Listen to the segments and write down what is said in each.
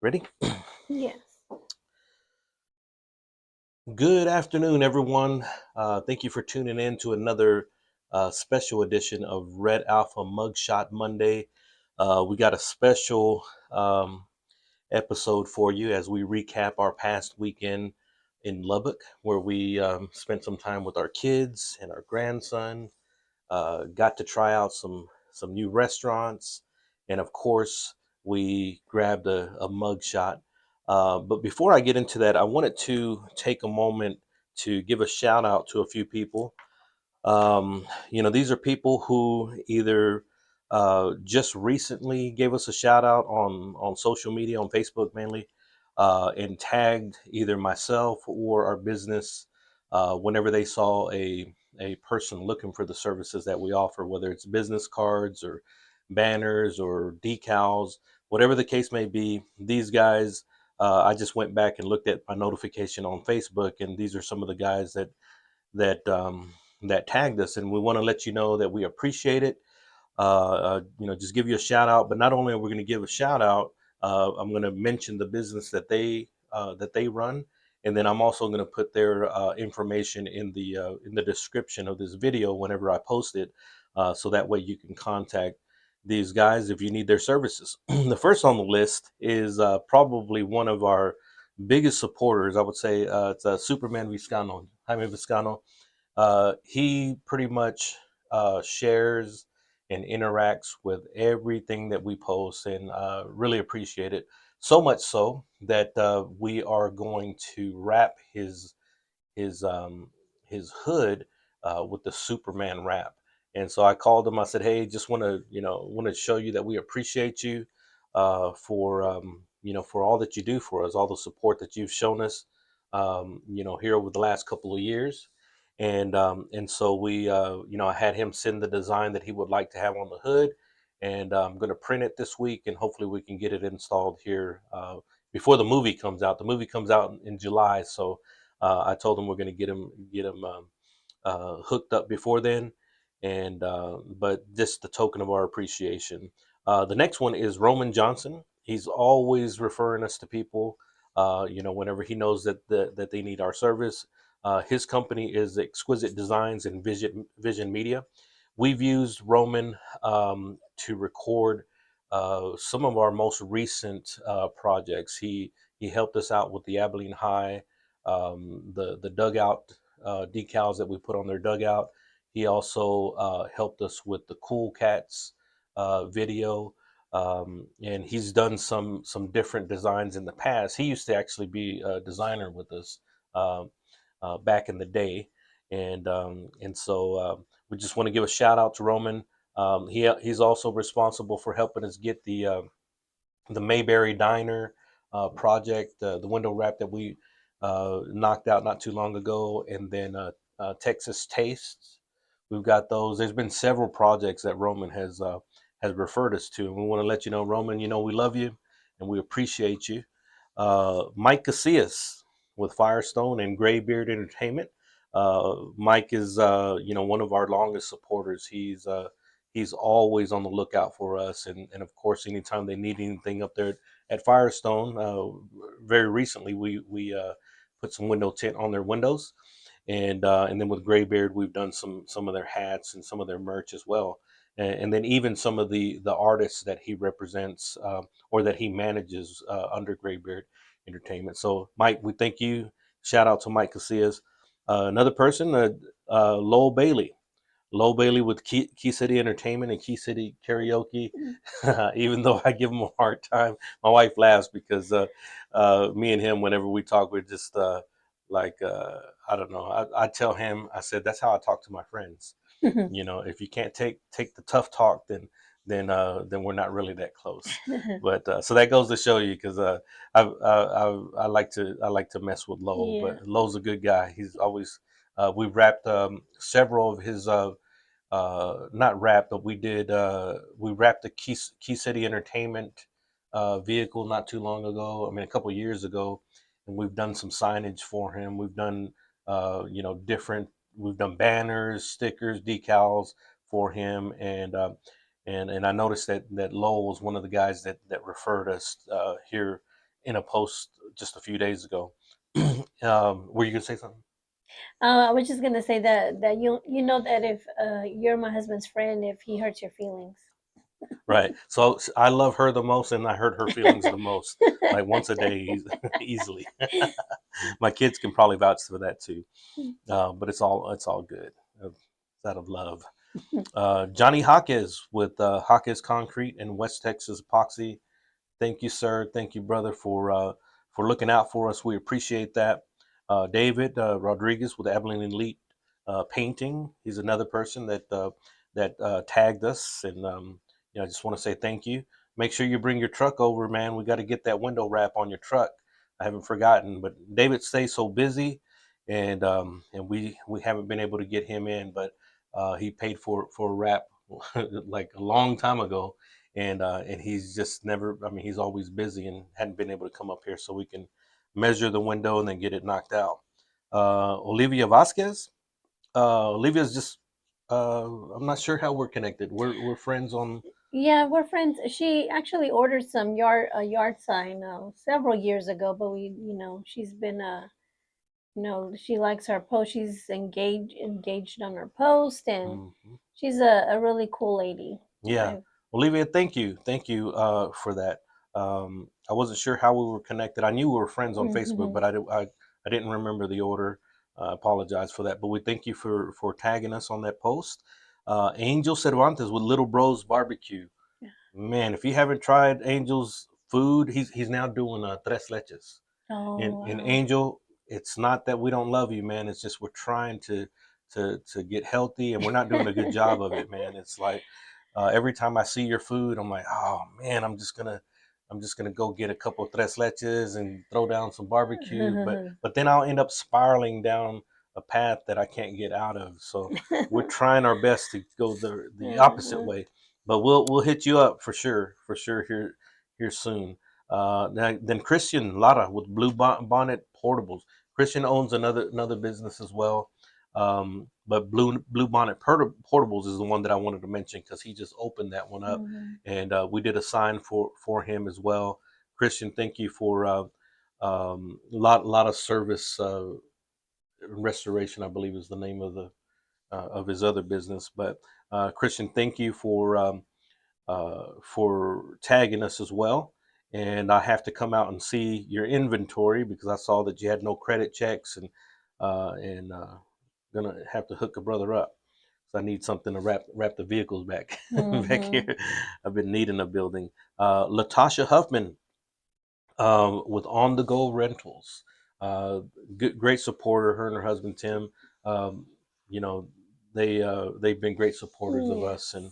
Ready? Yes. Good afternoon, everyone. Thank you for tuning in to another special edition of Red Alpha Mugshot Monday. We got a special episode for you as we recap our past weekend in Lubbock, where we spent some time with our kids and our grandson. Got to try out some new restaurants, and of course, we grabbed a mug shot. But before I get into that, I wanted to take a moment to give a shout out to a few people. These are people who either just recently gave us a shout out on social media, on Facebook mainly, and tagged either myself or our business whenever they saw a person looking for the services that we offer, whether it's business cards or banners or decals, whatever the case may be. These guys, I just went back and looked at my notification on Facebook, and these are some of the guys that that tagged us, and we want to let you know that we appreciate it. Just give you a shout out. But not only are we going to give a shout out, I'm going to mention the business that they run, and then I'm also going to put their information in the description of this video whenever I post it, so that way you can contact these guys if you need their services. The first on the list is probably one of our biggest supporters. I would say it's Superman Viscano, Jaime Viscano. He pretty much shares and interacts with everything that we post, and really appreciate it. So much so that we are going to wrap his um, his hood with the Superman wrap. And so I called him. I said, "Hey, just want to show you that we appreciate you for for all that you do for us, all the support that you've shown us, here over the last couple of years." And so I had him send the design that he would like to have on the hood, and I'm going to print it this week, and hopefully we can get it installed here before the movie comes out. The movie comes out in July, so I told him we're going to get him hooked up before then, and but just the token of our appreciation. The next one is Roman Johnson. He's always referring us to people. Whenever he knows that they need our service. His company is Exquisite Designs and Vision Media. We've used Roman to record some of our most recent projects. He helped us out with the Abilene High, the dugout decals that we put on their dugout. He also helped us with the Cool Cats video, and he's done some different designs in the past. He used to actually be a designer with us back in the day, and so we just want to give a shout out to Roman. He's also responsible for helping us get the Mayberry Diner project, the window wrap that we knocked out not too long ago, and then Texas Tastes. We've got those. There's been several projects that Roman has referred us to, and we want to let you know, Roman. We love you and we appreciate you. Mike Casillas with Firestone and Graybeard Entertainment. Mike is one of our longest supporters. He's always on the lookout for us, and of course, anytime they need anything up there at Firestone, very recently we put some window tint on their windows, and then with Graybeard, we've done some of their hats and some of their merch as well, and then even some of the artists that he represents or that he manages under Graybeard Entertainment. So, Mike, we thank you. Shout out to Mike Casillas. Another person, Lowell Bailey. Lowell Bailey with Key City Entertainment and Key City Karaoke. Even though I give him a hard time, my wife laughs because me and him, whenever we talk, we're just I don't know. I tell him, I said that's how I talk to my friends. If you can't take the tough talk, then we're not really that close. But so that goes to show you, because I like to mess with Lowell, Yeah. but Lowell's a good guy. He's always we wrapped several of his not wrapped, but we wrapped the Key City Entertainment vehicle not too long ago. I mean, a couple years ago, and we've done some signage for him. We've done different. We've done banners, stickers, decals for him, and I noticed that Lowell was one of the guys that referred us here in a post just a few days ago. Were you gonna say something? I was just gonna say that you know that if you're my husband's friend, if he hurts your feelings. Right. So I love her the most, and I hurt her feelings the most. Like once a day, easily. My kids can probably vouch for that too. But it's all good. It's out of love. Johnny Hawkes with Hawkes Concrete and West Texas Epoxy. Thank you, sir. Thank you, brother, for looking out for us. We appreciate that. David Rodriguez with Abilene Elite Painting. He's another person that tagged us, and I just want to say thank you. Make sure you bring your truck over, man. We got to get that window wrap on your truck. I haven't forgotten, but David stays so busy, and we haven't been able to get him in, but he paid for a wrap like a long time ago, and he's just never. I mean, he's always busy and hadn't been able to come up here so we can measure the window and then get it knocked out. Olivia Vasquez. Olivia's just. I'm not sure how we're connected. We're friends on. Yeah, we're friends. She actually ordered some yard sign several years ago, but she's been she likes our post. She's engaged on her post, and Mhm. she's a really cool lady. Yeah, I Olivia, thank you for that. I wasn't sure how we were connected. I knew we were friends on Facebook, Mhm. but I didn't remember the order. I apologize for that. But we thank you for tagging us on that post. Angel Cervantes with Little Bros Barbecue. Man, if you haven't tried Angel's food, he's now doing tres leches. Oh And wow. Angel, it's not that we don't love you, man. It's just we're trying to get healthy, and we're not doing a good job of it, man. It's like every time I see your food, I'm like, oh man, I'm just gonna go get a couple of tres leches and throw down some barbecue, but then I'll end up spiraling down a path that I can't get out of. So we're trying our best to go the opposite way, but we'll hit you up for sure here soon. Then Christian Lara with Blue Bonnet Portables. Christian owns another business as well. But Blue Bonnet Portables is the one that I wanted to mention because he just opened that one up, Mhm. and we did a sign for him as well. Christian, thank you for lot of service restoration. I believe is the name of his other business. But Christian, thank you for tagging us as well. And I have to come out and see your inventory because I saw that you had no credit checks, and gonna have to hook a brother up. So I need something to wrap the vehicles back back here. Mhm. I've been needing a building. Latasha Huffman with On the Go Rentals. Uh, Great supporter. Her and her husband Tim. Um, you know, they've been great supporters of us, and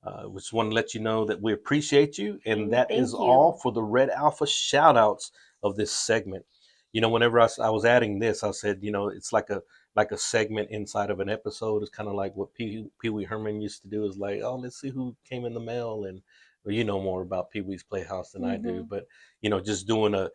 Yes. we just want to let you know that we appreciate you, and that is Thank all you. for the Red Alpha shout outs of this segment. Whenever I was adding this, I said, it's like a segment inside of an episode. It's kind of like what Pee Wee Herman used to do. Is like, oh, let's see who came in the mail, and well, you know more about Pee Wee's Playhouse than I do, Mhm. but just doing a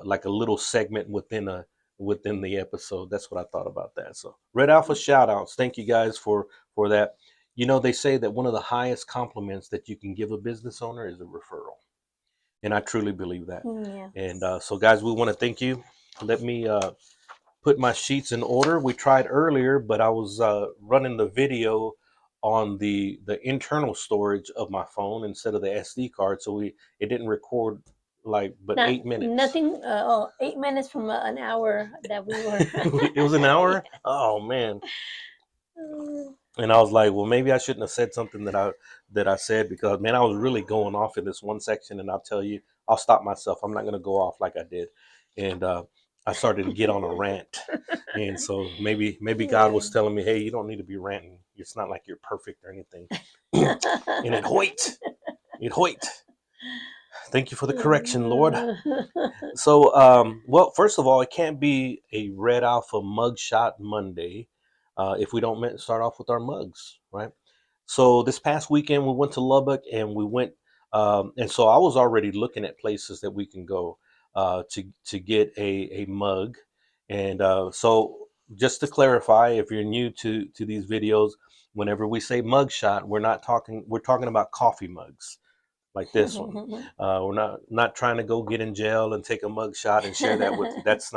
like a little segment within the episode. That's what I thought about that. So Red Alpha shout outs. Thank you guys for that. They say that one of the highest compliments that you can give a business owner is a referral, and I truly believe that. And Yes. so, guys, we want to thank you. Let me put my sheets in order. We tried earlier, but I was running the video on the internal storage of my phone instead of the SD card, so it didn't record like but Not 8 minutes. nothing. 8 minutes from an hour that we were. It was an hour. Oh man. Yeah. And I was like, well, maybe I shouldn't have said something that I said because man, I was really going off in this one section, and I'll tell you, I'll stop myself. I'm not going to go off like I did, and I started to get on a rant, and so maybe God was telling me, hey, you don't need to be ranting. It's not like you're perfect or anything, and it hoit. Thank you for the correction, Lord. So, well, first of all, it can't be a Red Alpha Mugshot Monday if we don't start off with our mugs, right? So this past weekend we went to Lubbock and we went, and so I was already looking at places that we can go to get a mug, and so just to clarify, if you're new to these videos, whenever we say mugshot, we're not talking we're talking about coffee mugs. like this one. We're not trying to go get in jail and take a mug shot and share that with you. That's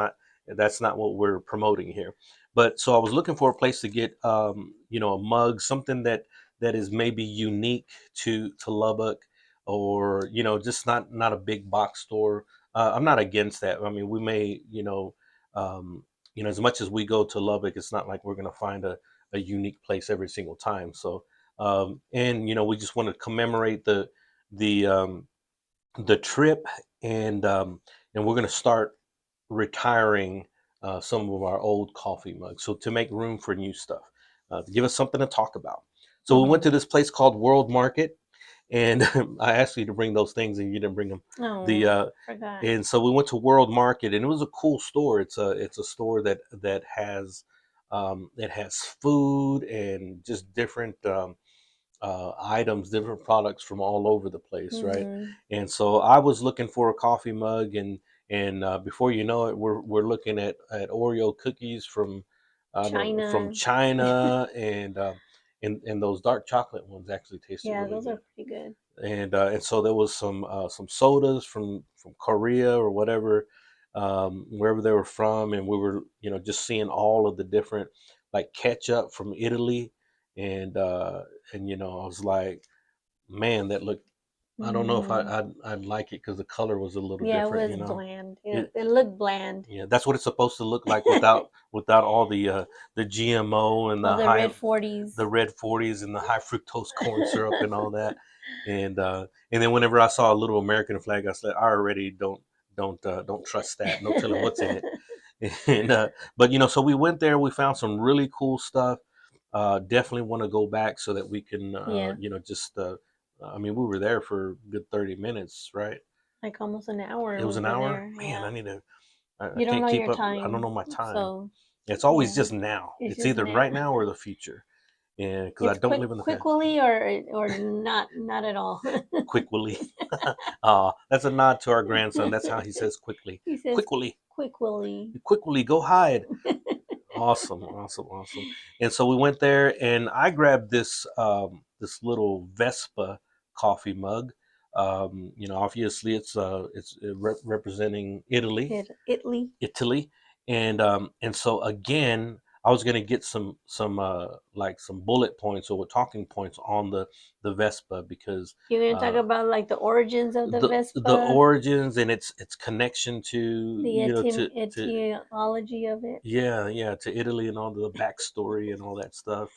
not what we're promoting here. But so I was looking for a place to get a mug, something that is maybe unique to Lubbock, or just not a big box store. I'm not against that. I mean, we may as much as we go to Lubbock, it's not like we're going to find a unique place every single time. So and we just want to commemorate the um, the trip, and we're going to start retiring some of our old coffee mugs, so to make room for new stuff, to give us something to talk about. So we went to this place called World Market, and I asked you to bring those things, and you didn't bring them. The Oh, forgot. And so we went to World Market, and it was a cool store. It's a store that has it has food and just different items, different products from all over the place, right? Mm-hmm. And so I was looking for a coffee mug, and before you know it, we're looking at Oreo cookies from I don't know, from China. China, and those dark chocolate ones actually tasted Yeah, really those good. are pretty good. And so there was some sodas from Korea or whatever, wherever they were from, and we were just seeing all of the different, like ketchup from Italy, and I was like, man, that looked. I don't know if Mm-hmm. I'd like it because the color was a little Yeah, it different, was bland. It, It, it looked bland. yeah, that's what it's supposed to look like without all the GMO and All the red 40s. the red 40s and the high fructose corn syrup and all that. And then whenever I saw a little American flag, I said, I already don't trust that. No telling what's in it. But so we went there. We found some really cool stuff. Definitely want to go back so that we can Yeah, just. I mean, we were there for a good 30 minutes, right? like almost an hour It was we an were hour. there. Man, Yeah. I need to. I You don't can't know keep your up. I don't time. know my time. So, It's always yeah, just now. it's It's just either right now. now or the future. And because I It's don't live in the past. quickly or not at all. Quickly. That's a nod to our grandson. That's how he says quickly. He says Quickly. quickly. Quickly, go hide. Awesome, awesome, awesome. And so we went there, and I grabbed this little Vespa coffee mug. Obviously it's representing Italy, Italy. Italy, and so again, I was gonna get some like some bullet points or talking points on the Vespa, because You're gonna talk uh, about like the origins of the the Vespa, origins and its connection to the to etiology of it. yeah, to Italy and all the backstory and all that stuff,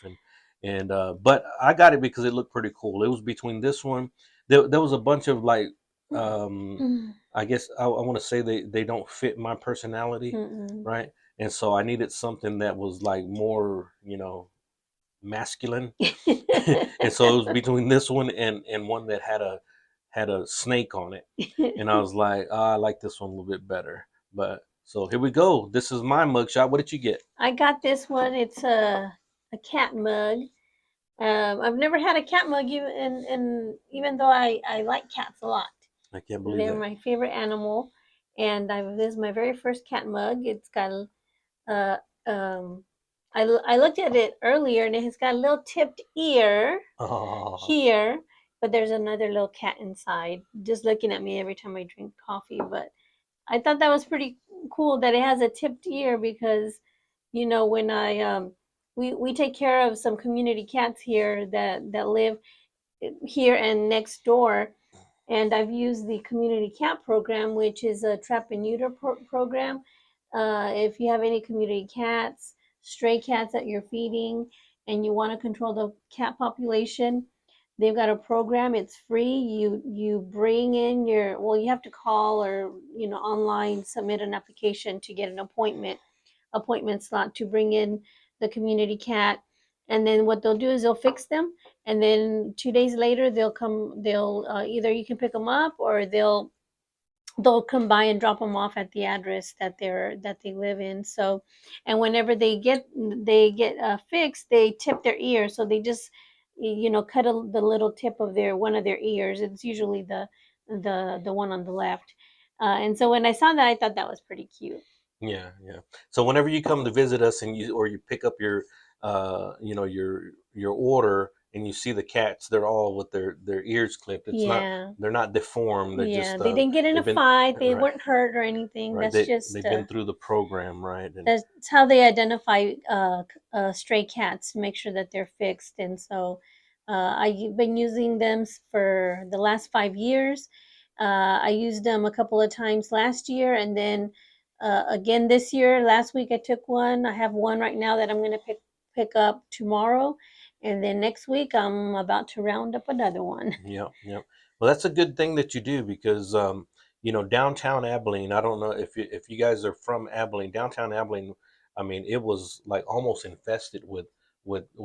and but I got it because it looked pretty cool. It was between this one. There was a bunch of like um I guess I want to say they don't fit my personality, Mm-mm. right? And so I needed something that was like more masculine, and so it was between this one and one that had a snake on it, and I was like, I like this one a little bit better. But so here we go. This is my mugshot. What did you get? I got this one. It's a cat mug. I've never had a cat mug, and even though I like cats a lot, I can't believe they're that. my favorite animal. And this is my very first cat mug. It's got uh um I looked at it earlier, and it's got a little tipped ear Oh, here, but there's another little cat inside, just looking at me every time I drink coffee. But I thought that was pretty cool that it has a tipped ear, because when I we take care of some community cats here that live here and next door, and I've used the community cat program, which is a trap and neuter program. If you have any community cats, stray cats that you're feeding, and you want to control the cat population, they've got a program. It's free. You bring in your, well, you have to call or online submit an application to get an appointment slot to bring in the community cat. And then what they'll do is they'll fix them, and then 2 days later they'll either you can pick them up, or they'll come by and drop them off at the address that they live in. So, and whenever they get fixed, they tip their ear. So they just cut the little tip of their one of their ears. It's usually the one on the left. And so when I saw that, I thought that was pretty cute. yeah, yeah. So whenever you come to visit us and you pick up your your order and you see the cats, they're all with their ears clipped. It's not, Yeah. they're not deformed. They're Yeah. just They didn't get in a they've been fight. They right, weren't hurt or anything. right. That's They've just been through the program, right? And that's how they identify stray cats to make sure that they're fixed. And so I've been using them for the last 5 years. I used them a couple of times last year, and then again this year. Last week I took one. I have one right now that I'm going to pick up tomorrow, and then next week I'm about to round up another one. yeah, yeah. Well, that's a good thing that you do because downtown Abilene. I don't know if you guys are from Abilene. Downtown Abilene, I mean, it was like almost infested with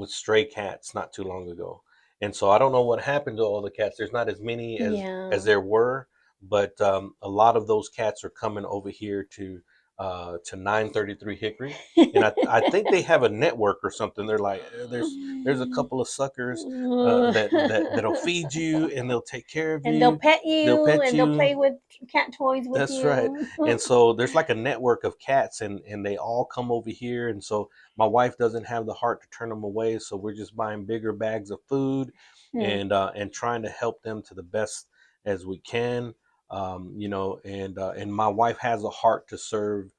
stray cats not too long ago. And so I don't know what happened to all the cats. There's not as many as Yeah. there were, but a lot of those cats are coming over here to 933 Hickory, and I think they have a network or something. They're like, there's a couple of suckers that'll feed you and they'll take care of And they'll you. pet They'll you pet and they'll play you. with cat toys with That's right. you. And so there's like a network of cats, and they all come over here. And so my wife doesn't have the heart to turn them away. So we're just buying bigger bags of food and trying to help them to the best as we can. And my wife has a heart to serve,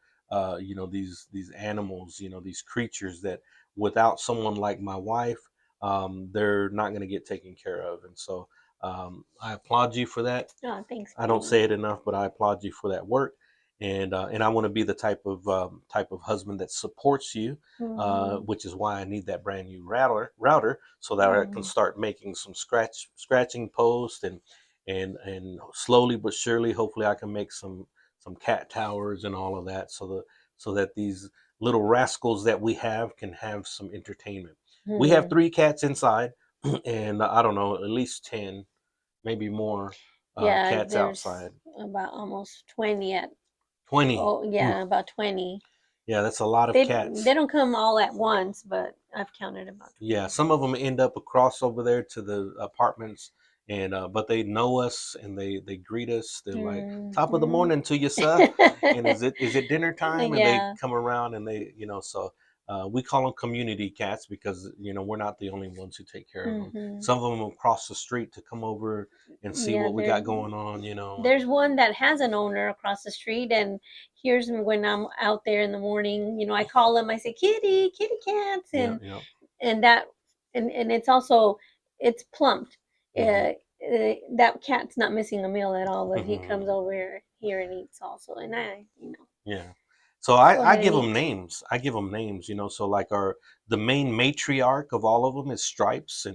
these animals, these creatures that without someone like my wife, they're not going to get taken care of. And so I applaud you for that. Oh, thanks, I don't buddy. say it enough, but I applaud you for that work, and I want to be the type of husband that supports you, Mm-hmm. which is why I need that brand new router so that I can Oh. start making some scratching posts and slowly but surely, hopefully, I can make some cat towers and all of that, so that these little rascals that we have can have some entertainment. We have Hmm. 3 cats inside, and I don't know, at least 10, maybe more Yeah, cats there's outside. about almost 20 at 20. oh yeah, Oof. about 20. Yeah, that's a lot of They cats. don't come all at once, but I've counted about Yeah, 20. some of them end up across over there to the apartments, and but they know us and they greet us. They're like, "Top of the Hmm. morning to you, sir." And is it dinner time? And they Yeah. come around and so we call them community cats because we're not the only ones who take care of them. Hmm. Some of them will cross the street to come over and see Yeah, what we got going on. And there's one that has an owner across the street, and here's when I'm out there in the morning. I call him. I say, "Kitty, kitty cats," yeah, and yeah. and that and it's also it's plumped. Hmm. That cat's not missing a meal at all, but he comes Hmm. over here and eats also. And Yeah. So go I ahead and give them eat. names. I give them names, So like the main matriarch of all of them is Stripes,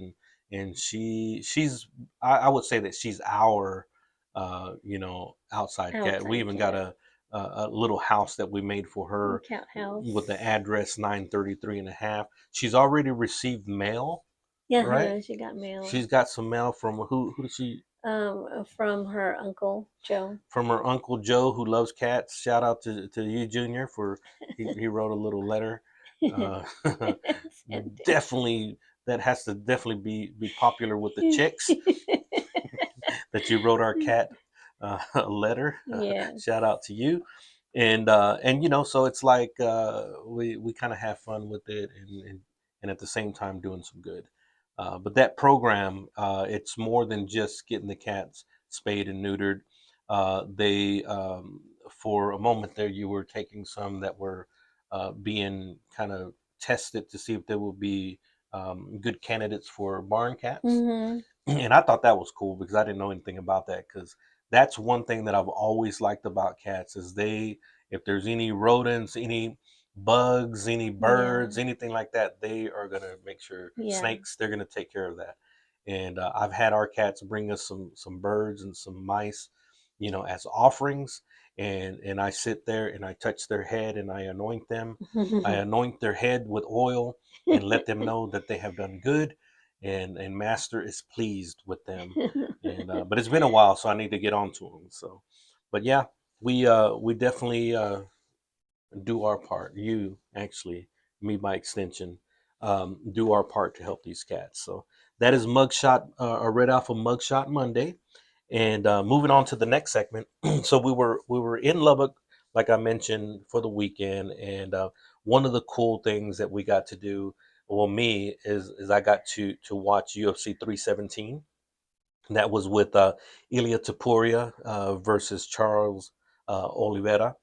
and she's I would say that she's our outside cat. We Outside even got cat, a little house that we made for her cat with the house. address 933 and a half. She's already received mail, Yeah, right? huh, she got mail. She's got some mail from who did she From her uncle Joe. from her uncle Joe, who loves cats. Shout out to you, Junior, for he wrote a little letter. Uh, Sent definitely, that has to definitely be popular with the chicks it. that you wrote our cat a letter. Shout Yes. out to you, and so it's like we kind of have fun with it, and at the same time doing some good. But that program, it's more than just getting the cats spayed and neutered. They For a moment there, you were taking some that were being kind of tested to see if they would be good candidates for barn cats. Mhm. And I thought that was cool because I didn't know anything about that, because that's one thing that I've always liked about cats is if there's any rodents, any bugs, any Yeah. birds, anything like that, they are going to make sure, Yeah. snakes, they're going to take care of that. And I've had our cats bring us some birds and some mice, as offerings, and I sit there and I touch their head and I anoint them. I anoint their head with oil and let them know that they have done good, and master is pleased with them. And but it's been a while, so I need to get on to them. So, but yeah, we definitely do our part. You actually, me by extension, do our part to help these cats. So that is mugshot, a Red Alpha Mugshot Monday. And moving on to the next segment. So we were in Lubbock, like I mentioned, for the weekend, and one of the cool things that we got to do well, me is I got to watch UFC 317. That was with Ilia Topuria versus Charles Oliveira,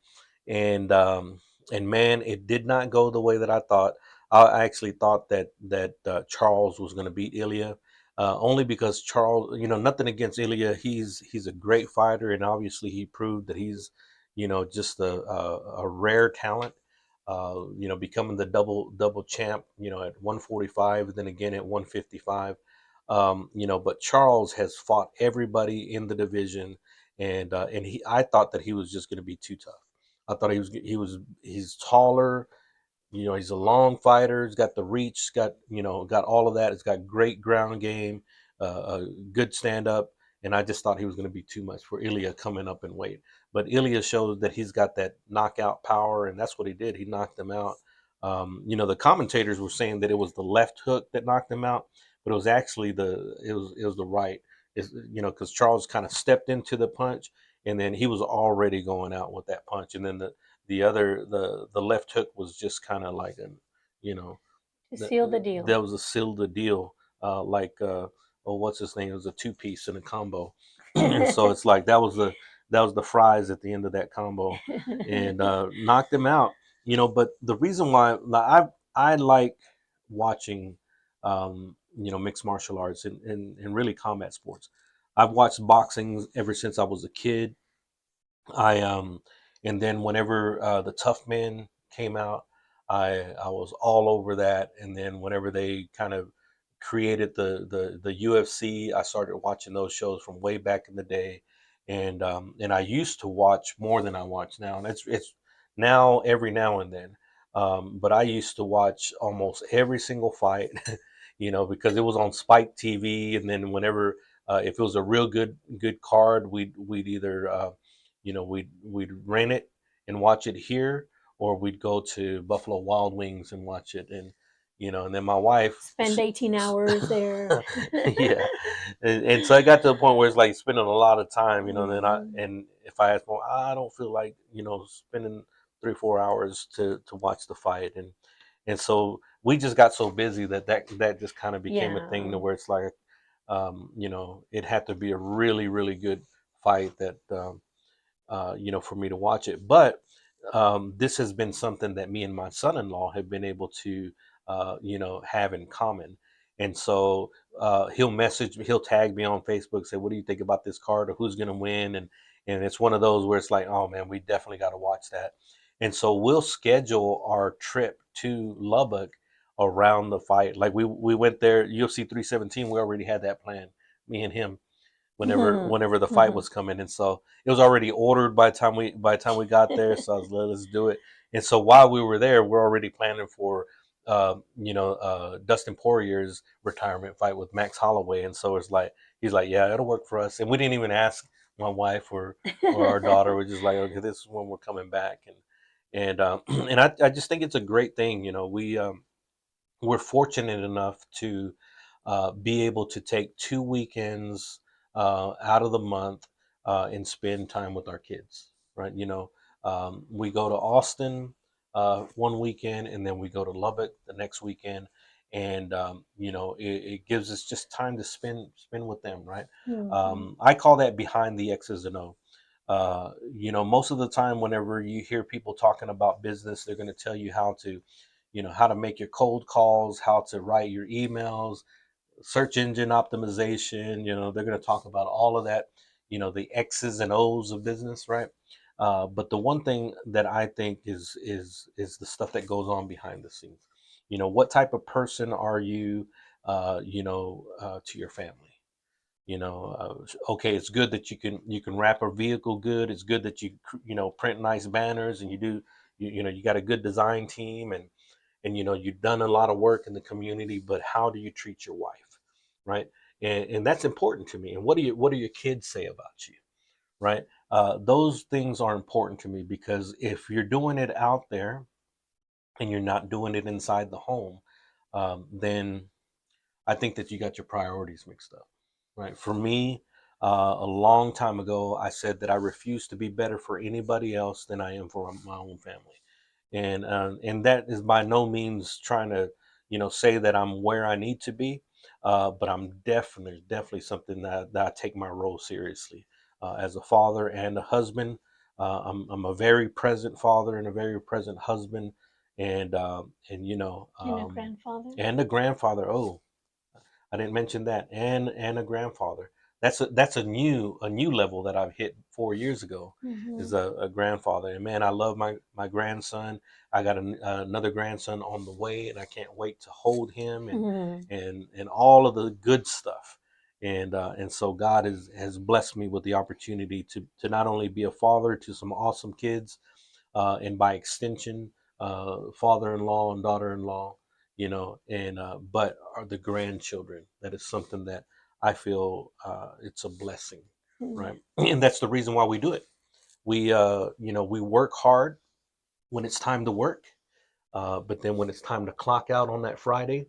and man, it did not go the way that I thought. I actually thought that Charles was going to beat Ilya, only because Charles, nothing against Ilya, he's a great fighter, and obviously he proved that he's, just a rare talent. Becoming the double champ, at 145, and then again at 155. But Charles has fought everybody in the division, and I thought that he was just going to be too tough. I thought he's taller. He's a long fighter. He's got the reach. He's got all of that. He's got great ground game, a good stand up. And I just thought he was going to be too much for Ilya coming up in weight. But Ilya showed that he's got that knockout power, and that's what he did. He knocked him out. The commentators were saying that it was the left hook that knocked him out, but it was actually it was the right. Because Charles kind of stepped into the punch, and then he was already going out with that punch, and then the left hook was just kind of like an you know To that seal the deal. that was a seal the deal, like oh, what's his name, it was a two piece in a combo. And so it's like that was the fries at the end of that combo, and knocked him out. But the reason why, like, I like watching mixed martial arts and really combat sports. I've watched boxing ever since I was a kid. I and then whenever the Tough Men came out, I was all over that. And then whenever they kind of created the UFC, I started watching those shows from way back in the day. And I used to watch more than I watch now, and it's now every now and then. But I used to watch almost every single fight, because it was on Spike TV. And then whenever if it was a real good card, we'd either we'd rent it and watch it here, or we'd go to Buffalo Wild Wings and watch it. And then my wife, Spend 18 hours there. yeah, and so I got to the point where it's like spending a lot of time, and then Mhm. and if I ask, well, I don't feel like spending 3 4 hours to watch the fight. And so we just got so busy that just kind of became a thing Yeah. to where it's like, it had to be a really really good fight that for me to watch it. But this has been something that me and my son-in-law have been able to, have in common. And so he'll tag me on Facebook, say, "What do you think about this card, or who's going to win?" And it's one of those where it's like, "Oh man, we definitely got to watch that." And so we'll schedule our trip to Lubbock around the fight. Like we went there, UFC 317. We already had that plan, me and him, whenever the fight was coming. And so it was already ordered by the time we got there. So I was like, let's do it. And so while we were there, we're already planning for Dustin Poirier's retirement fight with Max Holloway. And so it's like, he's like, yeah, it'll work for us. And we didn't even ask my wife or our daughter. We're just like, okay, this is when we're coming back. And and I just think it's a great thing. We're fortunate enough to be able to take 2 weekends out of the month and spend time with our kids, right? We go to Austin one weekend, and then we go to Lubbock the next weekend. And it gives us just time to spend with them, right? Mhm. I call that behind the X's and O. Most of the time, whenever you hear people talking about business, they're going to tell you how to make your cold calls, how to write your emails, search engine optimization. They're going to talk about all of that, the X's and O's of business, right? But the one thing that I think is the stuff that goes on behind the scenes. What type of person are you, to your family? Okay, it's good that you can wrap a vehicle good. It's good that you print nice banners, and you got a good design team, and you've done a lot of work in the community. But how do you treat your wife, right? And that's important to me. And what do your kids say about you, right? Those things are important to me, because if you're doing it out there and you're not doing it inside the home, then I think that you got your priorities mixed up, right? For me, a long time ago, I said that I refuse to be better for anybody else than I am for my own family. And that is by no means trying to, say that I'm where I need to be, but I'm definitely something that I take my role seriously as a father and a husband. I'm a very present father and a very present husband, and And a grandfather. and a grandfather. Oh, I didn't mention that, and a grandfather. That's a new level that I've hit 4 years ago. Mm-hmm. Is a grandfather, and man, I love my grandson. I got another grandson on the way, and I can't wait to hold him Mm-hmm. and all of the good stuff. And so God has blessed me with the opportunity to not only be a father to some awesome kids, and by extension, father-in-law and daughter-in-law, and but are the grandchildren. That is something that I feel it's a blessing, Yeah. right? And that's the reason why we do it. We work hard when it's time to work, but then when it's time to clock out on that Friday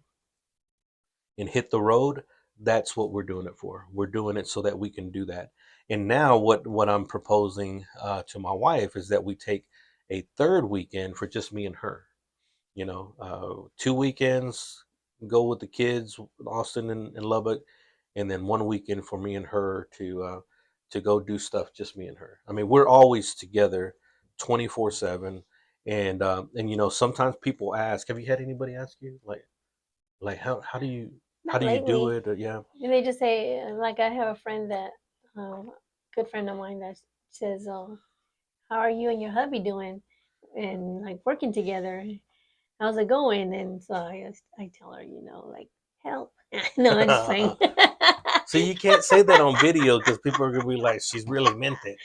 and hit the road, that's what we're doing it for. We're doing it so that we can do that. And now, what I'm proposing to my wife is that we take a third weekend for just me and her. 2 weekends go with the kids, Austin and Lubbock, and then one weekend for me and her to go do stuff, just me and her. I mean, we're always together, 24/7, and sometimes people ask, "Have you had anybody ask you like how do you Not do lately. it?" Or, yeah. And they just say, like, I have a friend that, good friend of mine that says, how are you and your hubby doing? And like working together. How's it going? And so I tell her, like, help. No, I'm just playing. So you can't say that on video because people are gonna be like, "She's really meant it."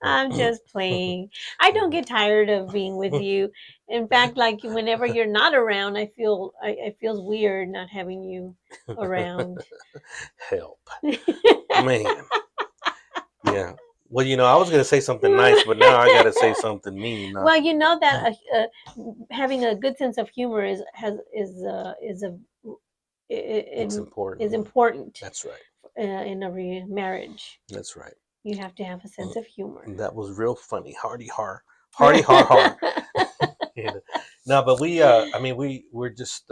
I'm just playing. I don't get tired of being with you. In fact, like whenever you're not around, I feels weird not having you around. Help, man. Yeah. Well, I was gonna say something nice, but now I gotta say something mean. Well, you know that having a good sense of humor is a It's it important. is important That's right. in every marriage. That's right. You have to have a sense of humor. That was real funny. Hardy har har. And, no, but I mean, we're just,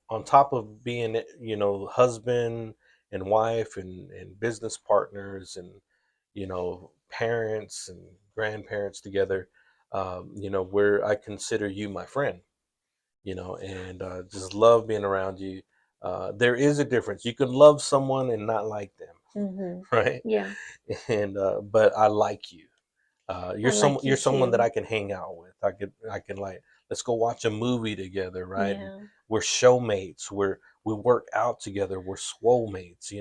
on top of being, husband and wife and business partners and, parents and grandparents together. Where I consider you my friend, and just love being around you. There is a difference. You can love someone and not like them, Hmm. right? Yeah, And but I like you. I like you You're someone that too. I can hang out with. I can like, let's go watch a movie together, right? And Yeah. we're showmates. We work out together. We're swole mates.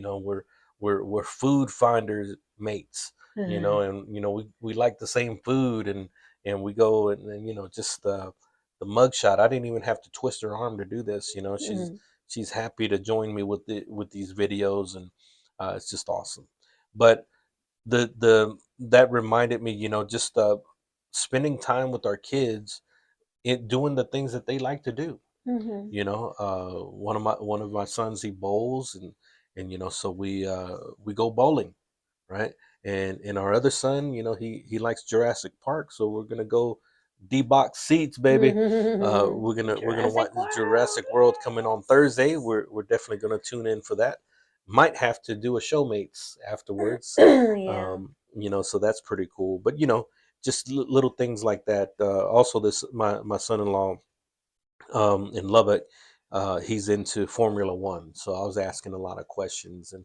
We're food finders mates. And we like the same food, and we go and just the mugshot. I didn't even have to twist her arm to do this. Mhm. She's happy to join me with these videos, and it's just awesome. But the that reminded me, just spending time with our kids, doing the things that they like to do. Mhm. One of my sons, he bowls, and so we go bowling, right? And our other son, he likes Jurassic Park, so we're gonna go D-box seats, baby. We're gonna Jurassic watch World. Jurassic World coming on Thursday. We're definitely gonna tune in for that. Might have to do a showmates afterwards, Yeah. so that's pretty cool. But just little things like that. Also, this my son-in-law, in Lubbock, he's into Formula One. So I was asking a lot of questions, and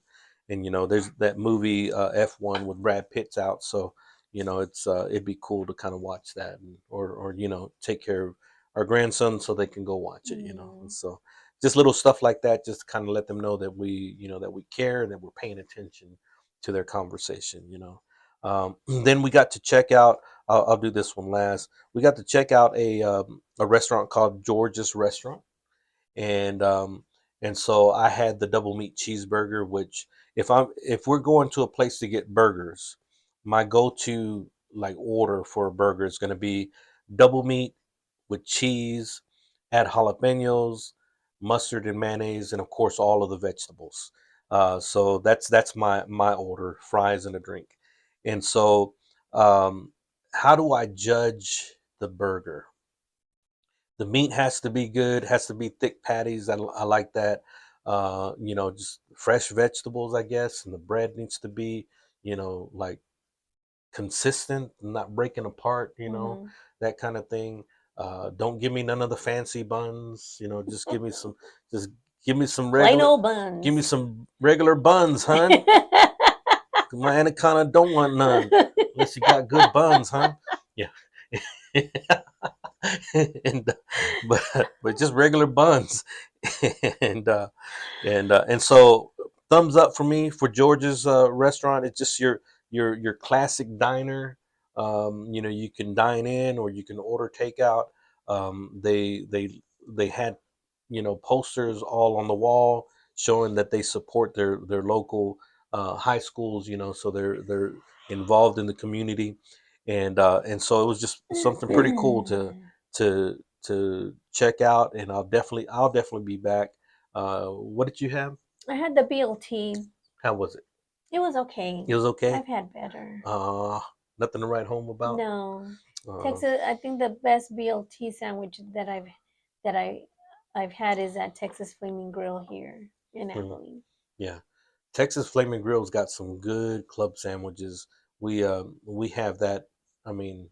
there's that movie F1 with Brad Pitt's out. So it'd be cool to kind of watch that, or take care of our grandson so they can go watch it. And Mm. so just little stuff like that, just kind of let them know that we care and that we're paying attention to their conversation. Then we got to check out. I'll do this one last. We got to check out a restaurant called George's Restaurant, and so I had the double meat cheeseburger. Which, if we're going to a place to get burgers, my go-to like order for a burger is going to be double meat with cheese, add jalapenos, mustard and mayonnaise, and of course all of the vegetables. So that's my order: fries and a drink. And so, how do I judge the burger? The meat has to be good, has to be thick patties. I like that. Just fresh vegetables, I guess, and the bread needs to be, like consistent, not breaking apart, Mhm. that kind of thing. Don't give me none of the fancy buns, just just Plain old buns. give me some regular buns, hun. My anaconda don't want none unless you got good buns, hun. Yeah. and but just regular buns, and so thumbs up for me for George's restaurant. It's just your classic diner. You can dine in or you can order takeout. They had posters all on the wall showing that they support their local high schools. So they're involved in the community, and so it was just something pretty cool to check out, and I'll definitely be back. What did you have? I had the BLT. How was it? It was okay. It was okay. I've had better. Uh, Nothing to write home about. No. Uh, Texas, I think the best BLT sandwich that I've had is at Texas Flaming Grill here in hmm, Abilene. yeah, Texas Flaming Grill's got some good club sandwiches. We have that. I mean,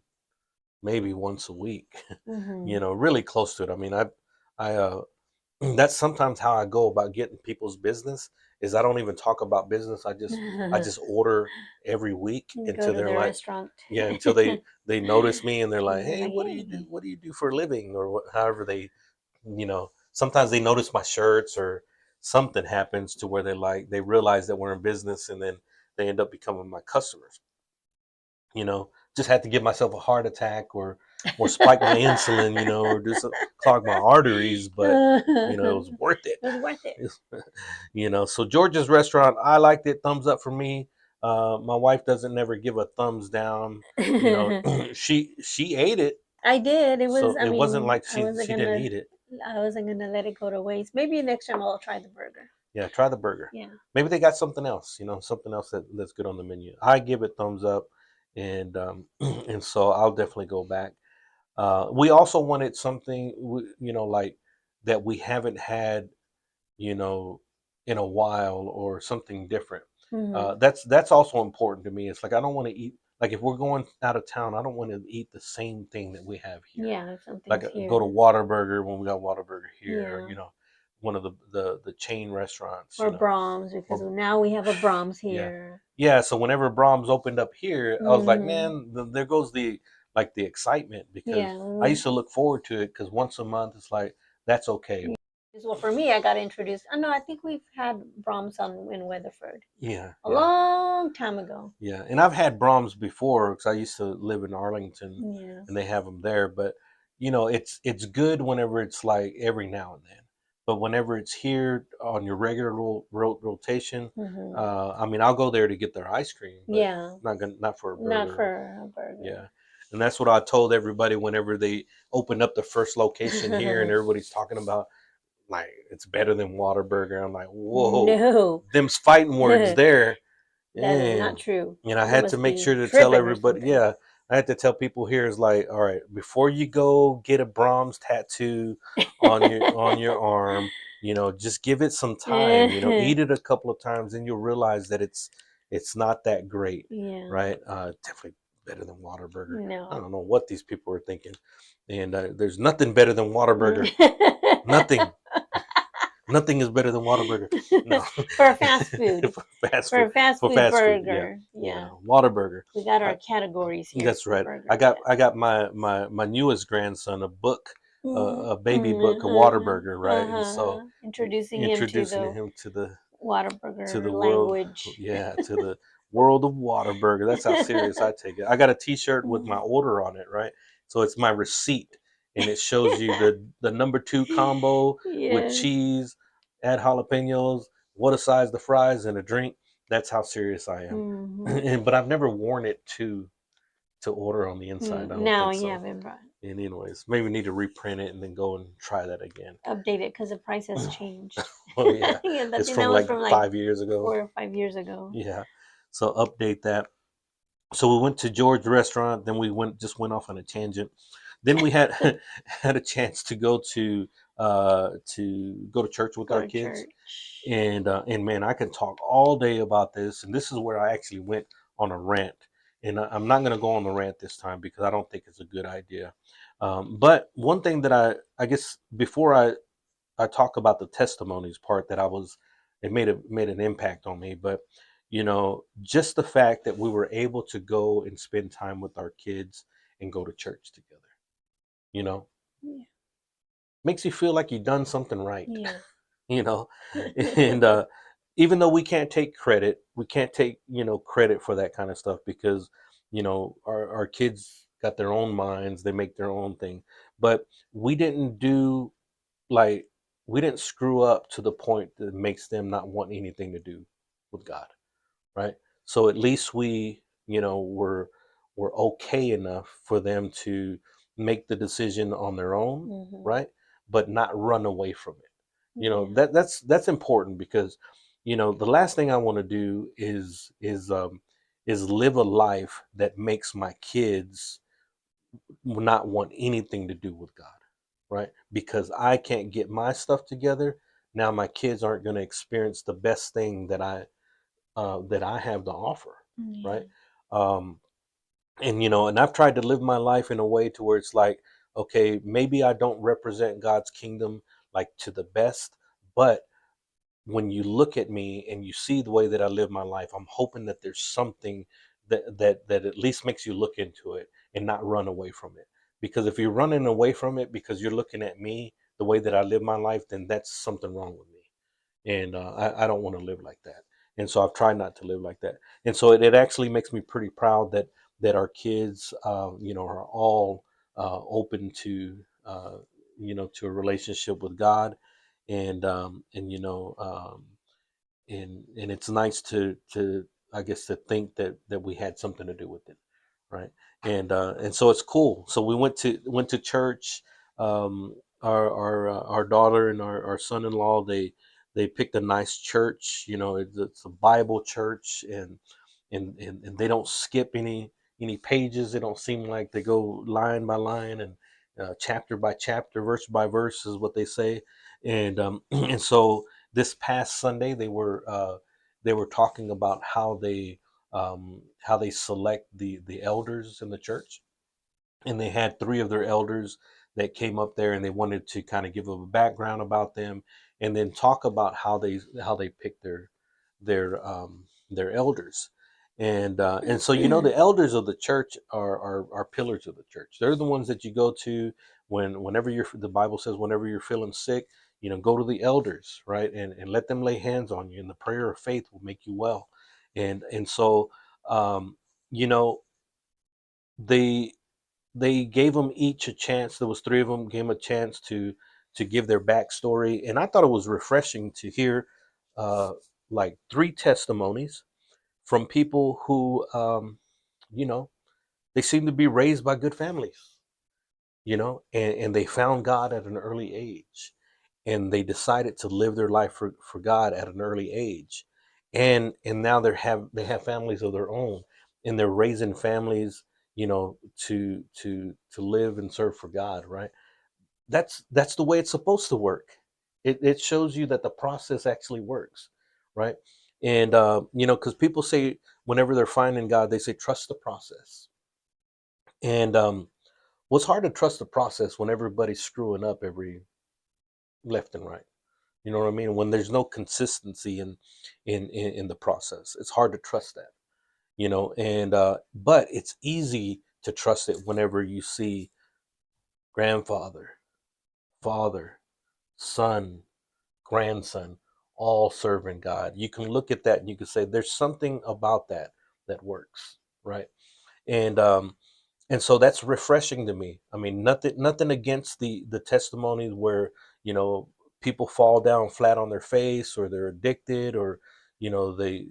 maybe once a week. Mhm. Really close to it. I mean, I that's sometimes how I go about getting people's business is I don't even talk about business. I just order every week Go until to they're the like, restaurant. yeah, until they notice me and they're like, They're hey, like, what do you do? hey. What do you do for a living? Or however sometimes they notice my shirts or something happens to where they realize that we're in business, and then they end up becoming my customers. Just had to give myself a heart attack or spike my insulin, or do some clog my arteries, but it was It worth it. was worth it. So George's restaurant, I liked it. Thumbs up for me. My wife doesn't never give a thumbs down. You know, she ate it, I did. It was. so I it wasn't mean, like she didn't eat it. I wasn't gonna let it go to waste. Maybe next time I'll try the burger. Yeah, try the burger. Yeah. Maybe they got something else, something else that's good on the menu. I give it thumbs up, and and so I'll definitely go back. We also wanted something, like that we haven't had, you know, in a while, or something different. Hmm. That's also important to me. It's like I don't want to eat, like if we're going out of town, I don't want to eat the same thing that we have here. Yeah, Like something's go to here. Whataburger when we got Whataburger here, or Yeah. one of the chain restaurants, Or Brahms, because or now we have a Brahms yeah, here. yeah. So whenever Brahms opened up here, I was like, Hmm. man, there goes the excitement, because Yeah. I used to look forward to it, because once a month it's like that's okay. Well, for me, I got introduced. I know. I think we've had Brahms on in Weatherford Yeah, a yeah, long time ago. yeah. And I've had Brahms before because I used to live in Arlington, Yeah. and they have them there. But it's good whenever it's like every now and then. But whenever it's here on your regular rotation, Hmm. I mean, I'll go there to get their ice cream, but Yeah. not for a Not burger. for a burger. Yeah. And that's what I told everybody whenever they opened up the first location here, and everybody's talking about like it's better than Whataburger. I'm like, whoa, No. them's fighting words That there. is not And true. I You had to must make be sure to tell tripping or everybody, something. yeah, I had to tell people here is like, all right, before you go get a Brahms tattoo on your arm, just give it some time, eat it a couple of times, and you'll realize that it's not that great, Yeah. right? Definitely better than Whataburger. I No. don't know what these people are thinking, and there's nothing better than Whataburger. Nothing, For nothing is better than Whataburger. No, fast food. for fast For food, a fast for food fast food, yeah, burger. yeah, Yeah. Whataburger. We got our Uh, categories here that's for right. I burgers. got I got my newest grandson a book, a baby book of Whataburger, right? And so Introducing him to introducing the him to the Whataburger world, language. yeah, to the world of Whataburger. That's how serious I take it. I got a T-shirt with my order on it, right? So it's my receipt, and it shows you the number two combo with Yes. cheese, add jalapenos, what a size the fries, and a drink. That's how serious I am. Hmm. But I've never worn it to order on the inside. I don't No, think you so. haven't brought And anyways, maybe we need to reprint it and then go and try that again. updated because the price has changed. Oh yeah, Yeah, I it's think from that was like from like 5 years ago. 4 or 5 years ago. Yeah, so update that. So we went to George restaurant, then we went off on a tangent. then we had had a chance to go to church with Go our to kids. church. And man, I can talk all day about this. And this is where I actually went on a rant. And I'm not going to go on the rant this time because I don't think it's a good idea. But one thing that I guess before I talk about the testimonies part that I was, it made an impact on me. But just the fact that we were able to go and spend time with our kids and go to church together, you know, Yeah. makes you feel like you've done something right. Yeah. you know and even though we can't take credit for that kind of stuff, because our kids got their own minds, they make their own thing. But we didn't do, like, we didn't screw up to the point that makes them not want anything to do with God, right? So at least we, were okay enough for them to make the decision on their own, Hmm. right? But not run away from it. Yeah. That's important, because the last thing I want to do is live a life that makes my kids not want anything to do with God, right? Because I can't get my stuff together. Now my kids aren't going to experience the best thing that I have to offer, Yeah. right? Um, and I've tried to live my life in a way to where it's like, okay, maybe I don't represent God's kingdom like to the best, but when you look at me and you see the way that I live my life, I'm hoping that there's something that at least makes you look into it and not run away from it. Because if you're running away from it because you're looking at me the way that I live my life, then that's something wrong with me. And I don't want to live like that. And so I've tried not to live like that. And so it actually makes me pretty proud that our kids, are all open to a relationship with God. And it's nice to I guess to think that we had something to do with it, right? And so it's cool. So we went to church. Our daughter and our son-in-law, they picked a nice church. It's a Bible church, and they don't skip any pages. They don't seem like they go line by line and chapter by chapter, verse by verse is what they say. And and so this past Sunday they were talking about how they select the elders in the church, and they had three of their elders that came up there, and they wanted to kind of give a background about them, and then talk about how they pick their elders. And so the elders of the church are pillars of the church. They're the ones that you go to whenever the Bible says whenever you're feeling sick, go to the elders, right? And let them lay hands on you, and the prayer of faith will make you well. And so um, you know they they gave them each a chance. There was three of them, gave them a chance to give their backstory, and I thought it was refreshing to hear uh, like three testimonies from people who you know they seem to be raised by good families, and they found God at an early age, and they decided to live their life for God at an early age, and now they have families of their own, and they're raising families, to live and serve for God, right? That's the way it's supposed to work. It shows you that the process actually works, right? And because people say whenever they're finding God, they say trust the process. And well, it's hard to trust the process when everybody's screwing up every left and right. You know what I mean? When there's no consistency in the process, it's hard to trust that. And but it's easy to trust it whenever you see grandfather, father, son, grandson, all serving God. You can look at that and you can say there's something about that works, right? And and so that's refreshing to me. I mean, nothing against the testimonies where you know people fall down flat on their face, or they're addicted, or they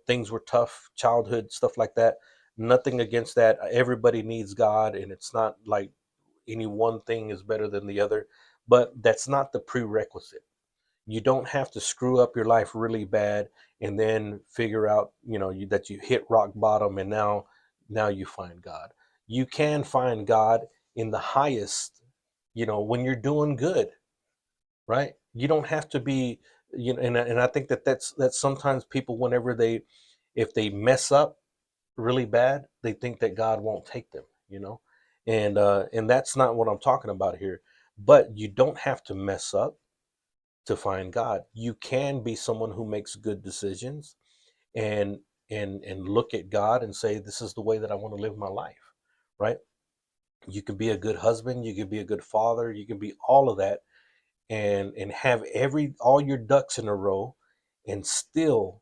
things were tough childhood, stuff like that. Nothing against that. Everybody needs God, and it's not like any one thing is better than the other, but that's not the prerequisite. You don't have to screw up your life really bad and then figure out that you hit rock bottom, and now you find God. You can find God in the highest, when you're doing good, right? You don't have to be, and I think that's sometimes people, whenever if they mess up really bad, they think that God won't take them, and that's not what I'm talking about here. But you don't have to mess up to find God. You can be someone who makes good decisions, and and look at God and say, this is the way that I want to live my life, right? You can be a good husband, you can be a good father, you can be all of that, and have every all your ducks in a row, and still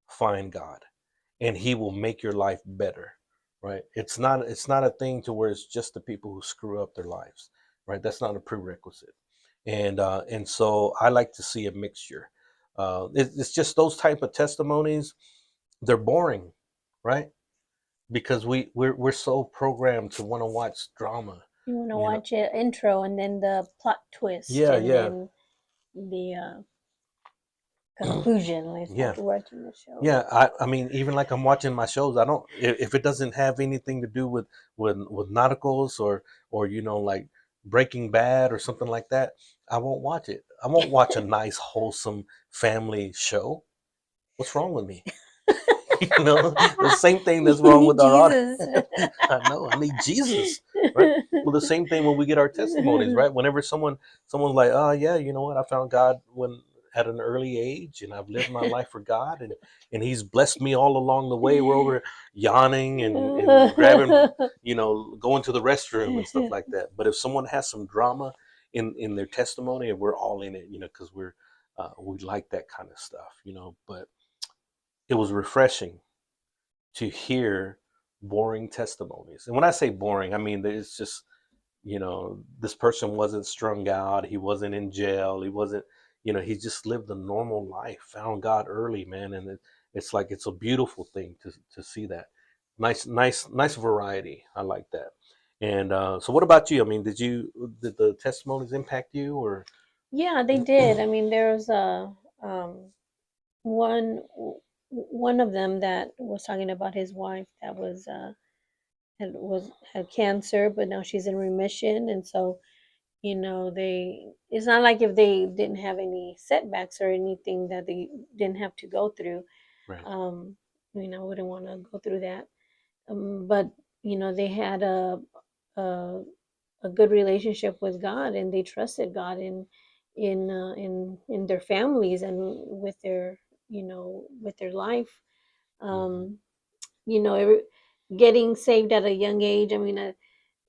find God, and he will make your life better, right? It's not a thing to where it's just the people who screw up their lives, right? That's not a prerequisite. And so I like to see a mixture. It's just those type of testimonies, they're boring, right? Because we're so programmed to want to watch drama, You want to you know. watch it intro and then the plot twist Yeah, and yeah. then the conclusion. They start Yeah. watching the show. Yeah, I mean, even like I'm watching my shows, I don't, if it doesn't have anything to do with nauticals, or like Breaking Bad or something like that, I won't watch it. I won't watch a nice wholesome family show. What's wrong with me? The same thing that's You wrong need with our audience. Jesus. I know, I need Jesus, right? Well, the same thing when we get our testimonies, right? Whenever someone's like, oh yeah, you know what, I found God when at an early age, and I've lived my life for God, and he's blessed me all along the way. We're over yawning and grabbing, going to the restroom and stuff like that. But if someone has some drama in their testimony, and we're all in it, because we like that kind of stuff, but it was refreshing to hear boring testimonies. And when I say boring, I mean that it's just, this person wasn't strung out, he wasn't in jail, he wasn't, he just lived a normal life, found God early, man. And it's like, it's a beautiful thing to see that. Nice, nice, nice variety. I like that. And so what about you? I mean, did the testimonies impact you, or? Yeah, they did. I mean, there was a one one of them that was talking about his wife that had cancer, but now she's in remission, and so they it's not like if they didn't have any setbacks or anything that they didn't have to go through. Right. um wouldn't want to go through that. But they had a a good relationship with God, and they trusted God in their families and with with their life. Hmm. um getting saved at a young age, I mean,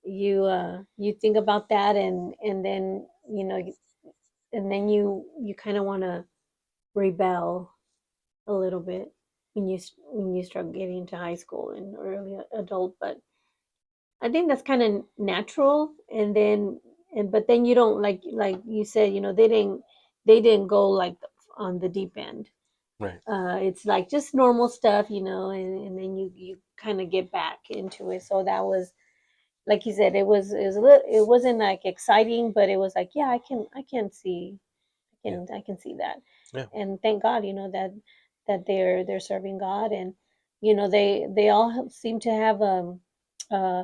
you think about that, and then you kind of want to rebel a little bit when you start getting into high school and early adult. But I think that's kind of natural. And then but then you don't, like you said, they didn't go like on the deep end. Right. It's like just normal stuff, and then you kind of get back into it. So that was, like you said, it wasn't like exciting, but it was like, yeah, I can see, Yeah. I can see that. Yeah. And thank God, that they're serving God. And they all seem to have uh,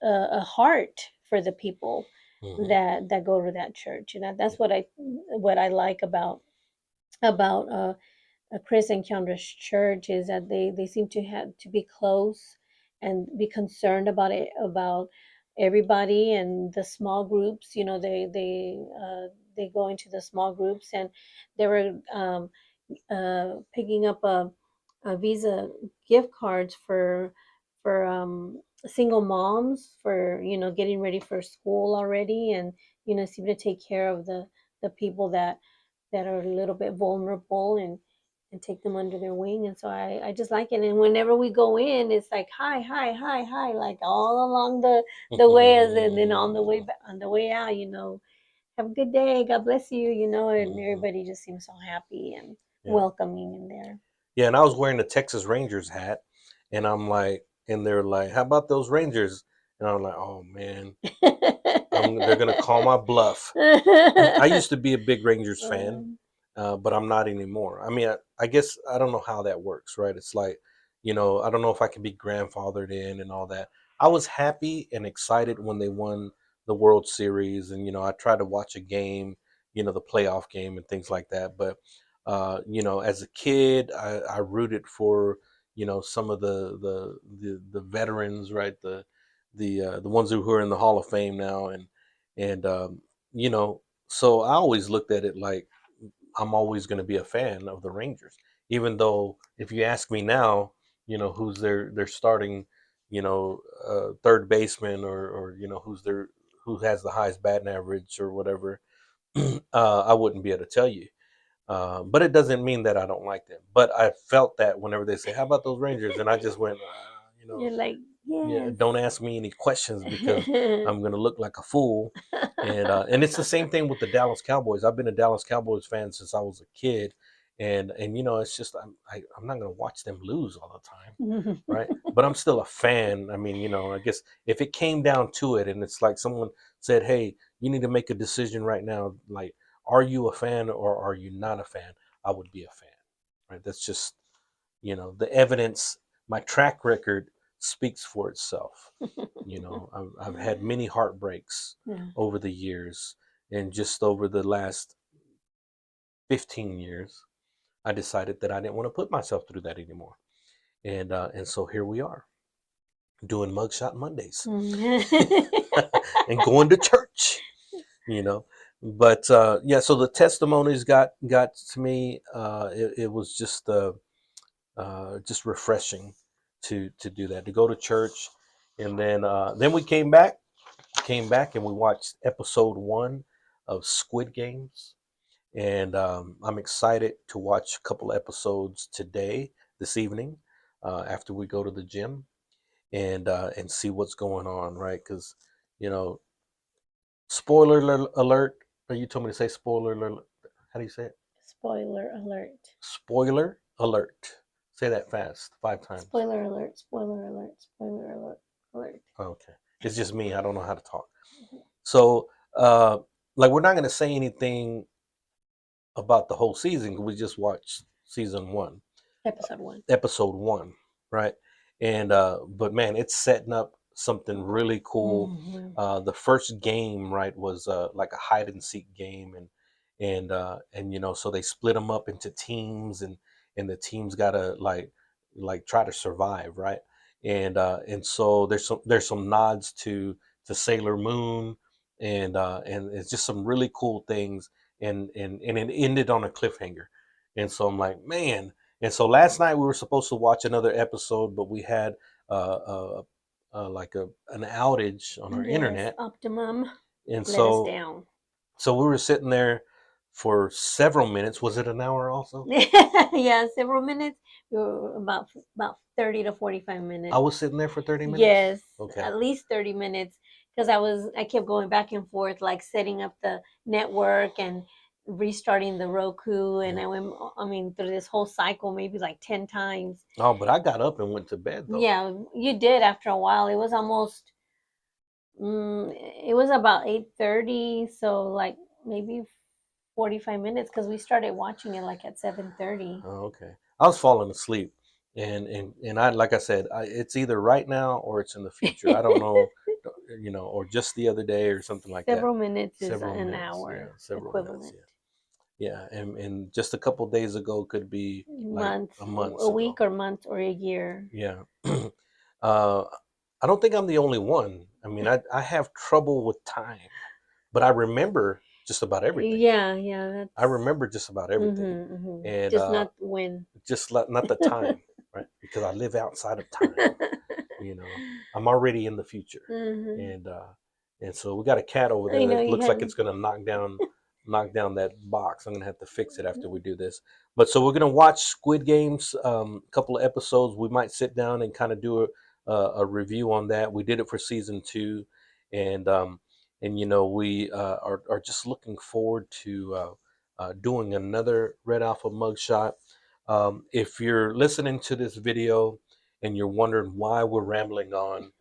a heart for the people Hmm. that go to that church. And that's what I like about a Chris Encounters Church, is that they seem to have to be close and be concerned about everybody. And the small groups, they go into the small groups. And they were picking up a Visa gift cards for single moms, for getting ready for school already, and seem to take care of the people that are a little bit vulnerable, and take them under their wing. And so I just like it. And whenever we go in, it's like hi, hi, hi, hi, like all along the way. And then on the way back, on the way out, have a good day, God bless you, and Hmm. everybody just seems so happy and Yeah. welcoming in there. Yeah, and I was wearing the Texas Rangers hat, and I'm like, and they're like, "How about those Rangers?" And I'm like, "Oh man, they're gonna call my bluff." I used to be a big Rangers fan, Um, but I'm not anymore. I mean, I guess I don't know how that works, right? It's like, I don't know if I can be grandfathered in and all that. I was happy and excited when they won the World Series, and I tried to watch a game, the playoff game and things like that. But as a kid, I rooted for some of the veterans, right? The ones who are in the Hall of Fame now, and you know, so I always looked at it like I'm always going to be a fan of the Rangers, even though if you ask me now, who's their starting, third baseman, or who has the highest batting average or whatever, I wouldn't be able to tell you. But it doesn't mean that I don't like them. But I felt that whenever they say, "How about those Rangers?" and I just went, You're like, yeah, yes. don't ask me any questions because I'm gonna look like a fool. And it's the same thing with the Dallas Cowboys. I've been a Dallas Cowboys fan since I was a kid, and it's just I'm not gonna watch them lose all the time, right? But I'm still a fan. I mean, I guess if it came down to it, and it's like someone said, "Hey, you need to make a decision right now. Like, are you a fan or are you not a fan?" I would be a fan, right? That's just the evidence. My track record speaks for itself. I've had many heartbreaks Yeah. over the years, and just over the last 15 years I decided that I didn't want to put myself through that anymore, and so here we are doing Mugshot Mondays and going to church, you know but yeah, so the testimonies got to me. It was just refreshing to do that, to go to church. And then we came back and we watched episode 1 of Squid Games. And I'm excited to watch a couple of episodes today, this evening, after we go to the gym, and see what's going on, right? Because you know spoiler alert. You told me to say spoiler alert. How do you say it? Spoiler alert. Spoiler alert. Say that fast 5 times. Spoiler alert. Spoiler alert. Spoiler alert. Alert. Okay. It's just me. I don't know how to talk. So, like, we're not going to say anything about the whole season. We just watched season 1, Episode 1. episode 1, right? And but man, it's setting up something really cool. Mhm. The first game, right, was like a hide and seek game, and so they split them up into teams, and the teams gotta like try to survive, right? And so there's some nods to Sailor Moon, and it's just some really cool things, and it ended on a cliffhanger. And so I'm like, man. And so last night we were supposed to watch another episode, but we had like an outage on our Yes, internet, Optimum and let us so down. so we were sitting there for several minutes. Was it an hour also? Yeah, several minutes. About 30 to 45 I minutes. was sitting there for 30 minutes. Yes, Okay. at least 30 minutes because I kept going back and forth, like setting up the network and restarting the Roku, and I mean, through this whole cycle maybe like 10 times. Oh, but I got up and went to bed though. Yeah, you did after a while. It was almost it was about 8:30, so like maybe 45 minutes because we started watching it like at 7:30. Oh, okay. I was falling asleep, and I, like I said, it's either right now or it's in the future. I don't know, or just the other day or something like that. Several minutes is Several an minutes, yeah, hour several minutes, equivalent. yeah, and just a couple days ago could be like Month, a a month ago. week or month or a year. Yeah. uh, I don't think I'm the only one. I mean, I have trouble with time, but I remember just about everything. Yeah, yeah, I that's remember just about everything, and just not when. just not the time, right? Because I live outside of time. You know, I'm already in the future, hmm and uh, and so we got a cat over I there know that you looks like had. it's gonna knock down that box. I'm gonna have to fix it after we do this. But so we're gonna watch Squid Games, a couple of episodes. We might sit down and kind of do a review on that. We did it for season 2, and we are just looking forward to doing another Red Alpha mugshot. If you're listening to this video and you're wondering why we're rambling on,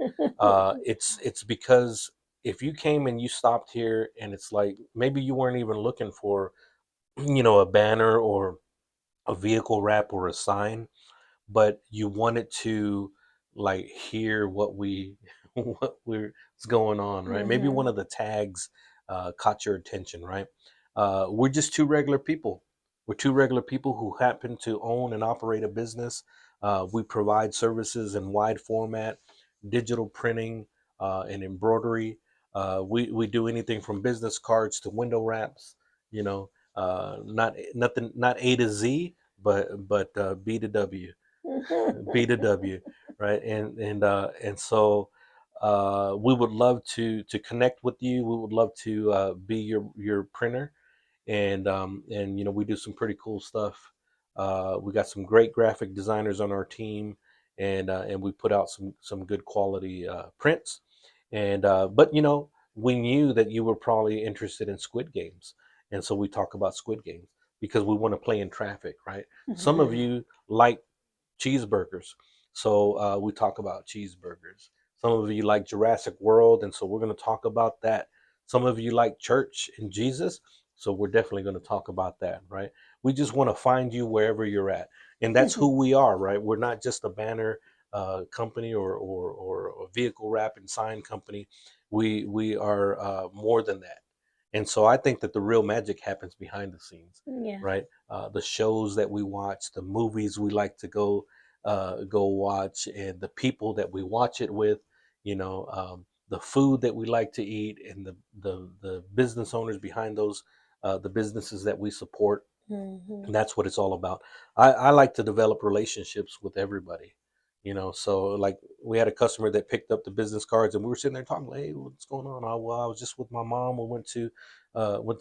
it's because if you came and you stopped here and it's like maybe you weren't even looking for a banner or a vehicle wrap or a sign, but you wanted to like hear what we what's going on, right? Maybe one Mhm. of the tags caught your attention, right? We're just two regular people. We're two regular people who happen to own and operate a business. We provide services in wide format, digital printing, and embroidery. We do anything from business cards to window wraps. You know, not A to Z, but B to W. B to W, right? And so we would love to connect with you. We would love to be your printer, and we do some pretty cool stuff. We got some great graphic designers on our team, and we put out some good quality prints. And but we knew that you were probably interested in Squid Games, and so we talk about Squid Games because we want to play in traffic, right? Some of you like cheeseburgers. So we talk about cheeseburgers. Some of you like Jurassic World, and so we're going to talk about that. Some of you like church and Jesus, so we're definitely going to talk about that, right? We just want to find you wherever you're at, and that's who we are, right? We're not just a banner company or a vehicle wrap and sign company. We are more than that, and so I think that the real magic happens behind the scenes, Yeah. right? The shows that we watch, the movies we like to go watch, and the people that we watch it with. The food that we like to eat, and the business owners behind those the businesses that we support. Mhm. And that's what it's all about. I like to develop relationships with everybody. So like we had a customer that picked up the business cards, and we were sitting there talking, like, hey, what's going on? Well, I was just with my mom. We went to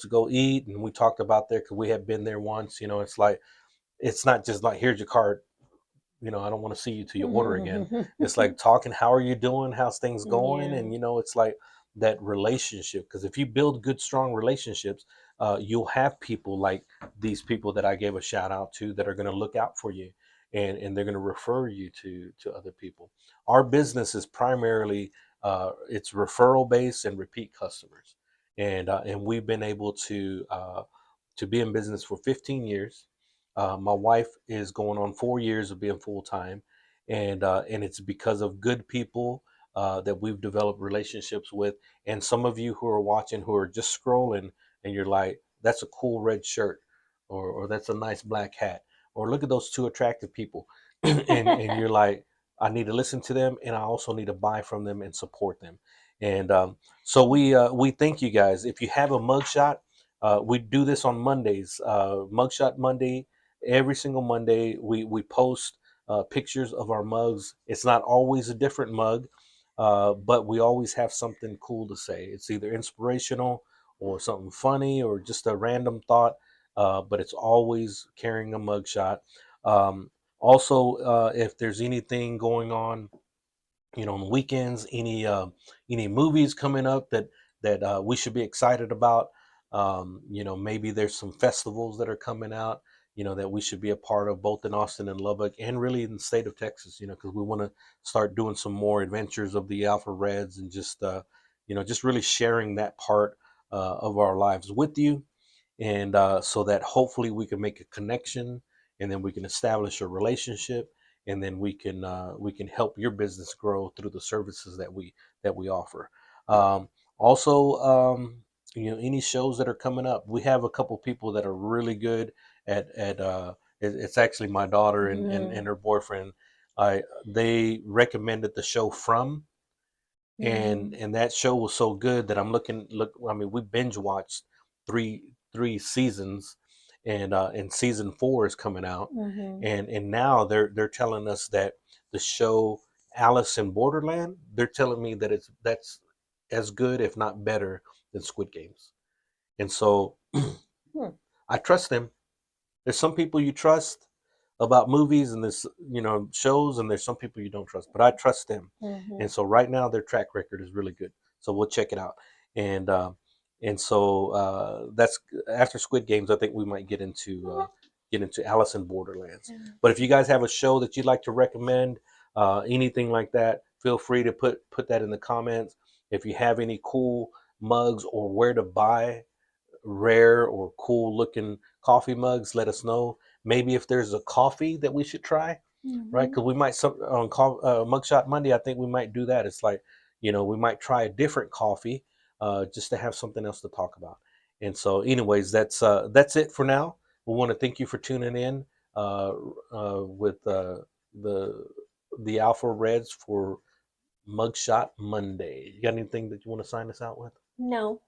go eat, and we talked about there because we had been there once. It's like it's not just like here's your card. I don't want to see you till you order again. It's like talking, how are you doing? How's things going? Yeah. And it's like that relationship. Because if you build good, strong relationships, you'll have people like these people that I gave a shout out to that are going to look out for you, and they're going to refer you to other people. Our business is primarily it's referral based and repeat customers, and we've been able to be in business for 15 years. My wife is going on 4 years of being full time, and it's because of good people that we've developed relationships with. And some of you who are watching, who are just scrolling, and you're like, "That's a cool red shirt," or "That's a nice black hat," or "Look at those two attractive people," and you're like, "I need to listen to them, and I also need to buy from them and support them." And so we thank you guys. If you have a mugshot, we do this on Mondays, Mugshot Monday. Every single Monday, we post pictures of our mugs. It's not always a different mug, but we always have something cool to say. It's either inspirational or something funny or just a random thought, but it's always carrying a mugshot. Um, Also, if there's anything going on the weekends, any movies coming up that we should be excited about. Maybe there's some festivals that are coming out, that we should be a part of, both in Austin and Lubbock, and really in the state of Texas, because we want to start doing some more adventures of the Alpha Reds, and just really sharing that part of our lives with you, and so that hopefully we can make a connection, and then we can establish a relationship, and then we can help your business grow through the services that we offer. Also, any shows that are coming up, we have a couple people that are really good at it's actually my daughter and Mhm. her boyfriend. They recommended the show From, and Mhm. and that show was so good that I'm look I mean, we binge watched three seasons, and season 4 is coming out, Mhm. and now they're telling us that the show Alice in Borderland, they're telling me that that's as good, if not better, than Squid Games. And so Hmm. I trust them. There's some people you trust about movies, and there's shows, and there's some people you don't trust, but I trust them. And Mhm. so right now their track record is really good. So we'll check it out. And uh, and so that's after Squid Games. I think we might get into Alice in Borderlands. Yeah. But if you guys have a show that you'd like to recommend, anything like that, feel free to put that in the comments. If you have any cool mugs or where to buy rare or cool looking coffee mugs, let us know. Maybe if there's a coffee that we should try, right? Mhm. Because we might, on Mugshot Monday, I think we might do that. It's like, You know, we might try a different coffee, just to have something else to talk about. And so, anyways, that's it for now. We want to thank you for tuning in uh, with the the Alpha Reds for Mugshot Monday. You got anything that you want to sign us out with? No,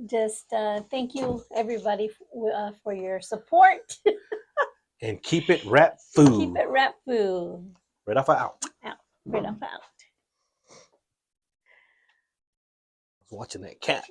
just thank you everybody for your support. And keep it rap Keep food. it rap food. Red Alpha out. Out. Red Alpha out. I was watching that cat.